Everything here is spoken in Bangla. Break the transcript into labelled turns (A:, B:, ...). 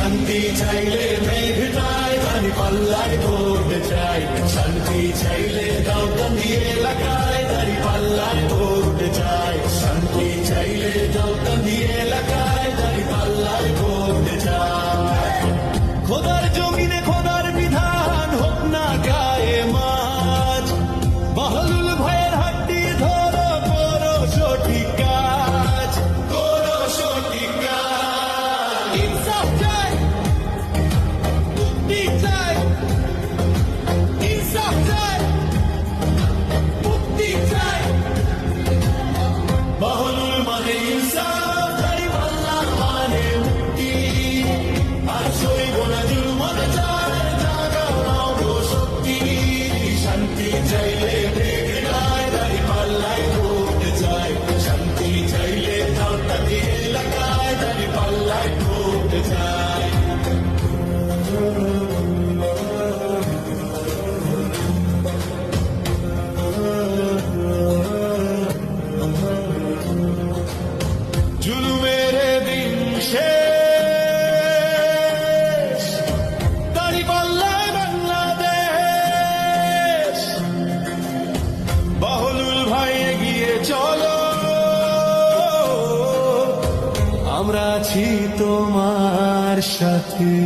A: শান্তি চাইলে মেঘটায় দাড়ি পাল্লায় ভোট চাই, শান্তি চাইলে দাউদকান্দি এলাকায় দাড়ি পাল্লায় ভোট চাই, শান্তি চাইলে দাউদকান্দি এলাকায় দাড়ি পাল্লায় ভোট চাই। খোদার জমিনে খোদার বিধান হোক না গায়ে মাছ, বাহলুল ভাইয়ের হাড্ডি ধরো করো সঠিক কাজ, করো সঠিক কাজ। ইনসাফ চাই, মুক্তি চাই, ইনসাফ চাই, মুক্তি চাই। বাহলুল মানে ইনসাফ, দাড়িপাল্লা মানে মুক্তি, আর সইব না জুলুম অত্যাচার, জাগাও নাও গো শক্তি। শান্তি চাইলে মেঘনায় দাড়িপাল্লায় ভোট চাই, শান্তি চাইলে দাউদকান্দি এলাকায় দাড়িপাল্লায় ভোট চাই। জুলুমের দিন শেষ, দাড়িপাল্লায় বাংলাদেশ। বাহলুল ভাই এগিয়ে চলো, আমরা আছি তোমার সাথে।